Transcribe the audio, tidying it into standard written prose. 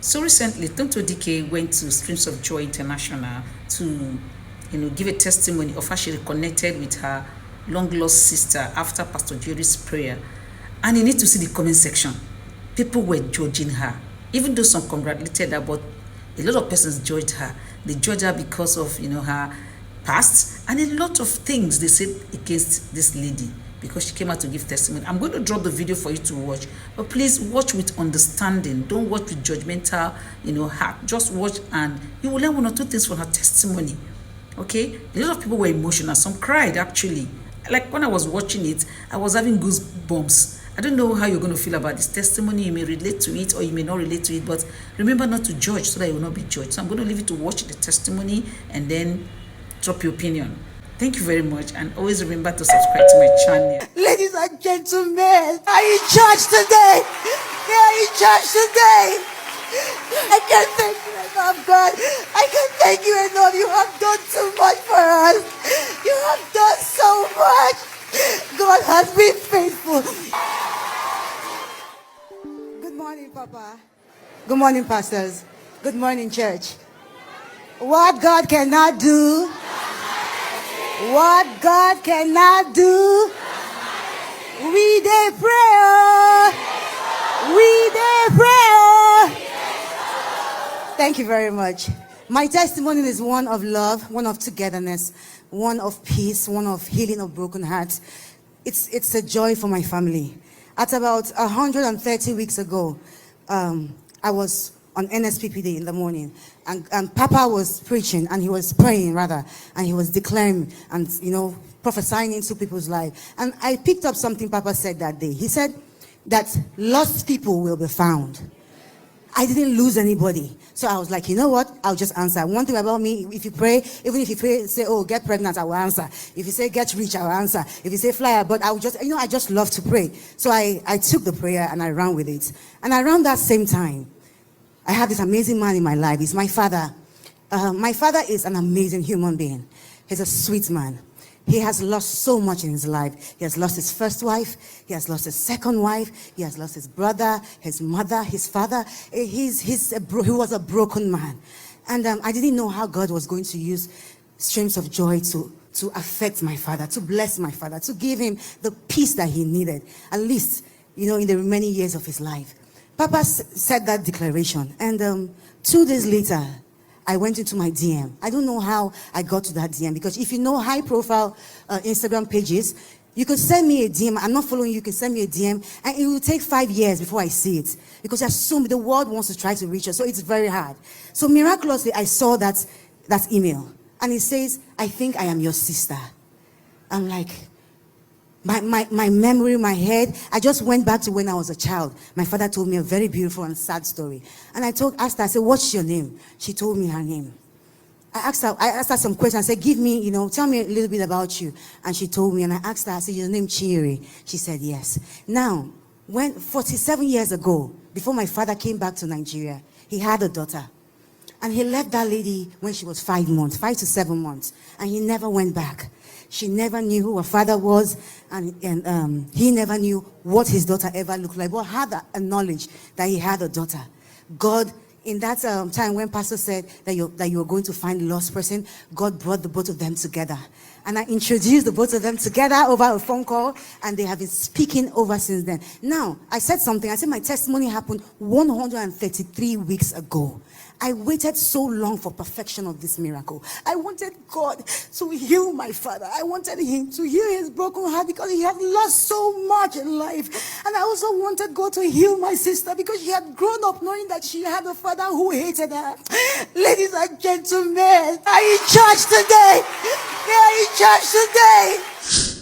So recently, Tonto Dike went to Streams of Joy International to, give a testimony of how she reconnected with her long-lost sister after Pastor Jerry's prayer. And you need to see the comment section. People were judging her, even though some congratulated her, but a lot of persons judged her. They judged her because of, her past, and a lot of things they said against this lady because she came out to give testimony. I'm going to drop the video for you to watch, but please watch with understanding. Don't watch with judgmental, heart. Just watch and you will learn one or two things from her testimony. Okay? A lot of people were emotional. Some cried actually. Like when I was watching it, I was having goosebumps. I don't know how you're going to feel about this testimony. You may relate to it or you may not relate to it, but remember not to judge so that you will not be judged. So I'm going to leave you to watch the testimony and then drop your opinion. Thank you very much, and always remember to subscribe to my channel. Ladies and gentlemen, are you in church today? Yeah, are you in church today? I can't thank you enough, God. I can't thank you enough. You have done too much for us. You have done so much. God has been faithful. Good morning, Papa. Good morning, pastors. Good morning, church. What God cannot do, what God cannot do, we dey pray. We dey pray. Thank you very much. My testimony is one of love, one of togetherness, one of peace, one of healing of broken hearts. It's a joy for my family. At about 130 weeks ago, I was on NSPP Day in the morning, and Papa was preaching, and he was praying rather, and he was declaring and prophesying into people's life. And I picked up something Papa said that day. He said that lost people will be found. I didn't lose anybody, so I was like, you know what? I'll just answer. One thing about me: if you pray, even if you pray, say, "Oh, get pregnant," I will answer. If you say get rich, I will answer. If you say fly, but I will just, I just love to pray. So I took the prayer and I ran with it. And around that same time, I have this amazing man in my life. He's my father. My father is an amazing human being. He's a sweet man. He has lost so much in his life. He has lost his first wife. He has lost his second wife. He has lost his brother, his mother, his father. He was a broken man. And I didn't know how God was going to use streams of joy to affect my father, to bless my father, to give him the peace that he needed, at least, in the remaining years of his life. Papa said that declaration, and 2 days later, I went into my DM. I don't know how I got to that DM, because if you know high-profile Instagram pages, you can send me a DM. I'm not following you. You can send me a DM, and it will take 5 years before I see it, because the world wants to try to reach us, so it's very hard. So miraculously, I saw that email, and it says, "I think I am your sister." I'm like, my memory, my head, I just went back to when I was a child. My father told me a very beautiful and sad story. And I asked her, I said, "What's your name?" She told me her name. I asked her some questions. I said, "Give me, tell me a little bit about you." And she told me, and I asked her, I said, "Your name Chiri?" She said, "Yes." Now, when 47 years ago, before my father came back to Nigeria, he had a daughter. And he left that lady when she was 5 to 7 months. And he never went back. She never knew who her father was, and he never knew what his daughter ever looked like, but had a knowledge that he had a daughter. God, in that time when Pastor said that you were going to find a lost person, God brought the both of them together. And I introduced the both of them together over a phone call, and they have been speaking over since then. Now, I said something. I said my testimony happened 133 weeks ago. I waited so long for perfection of this miracle. I wanted God to heal my father. I wanted him to heal his broken heart, because he had lost so much in life. And I also wanted God to heal my sister, because she had grown up knowing that she had a father who hated her. Ladies and gentlemen, are you in church today? Yeah, are you in church today?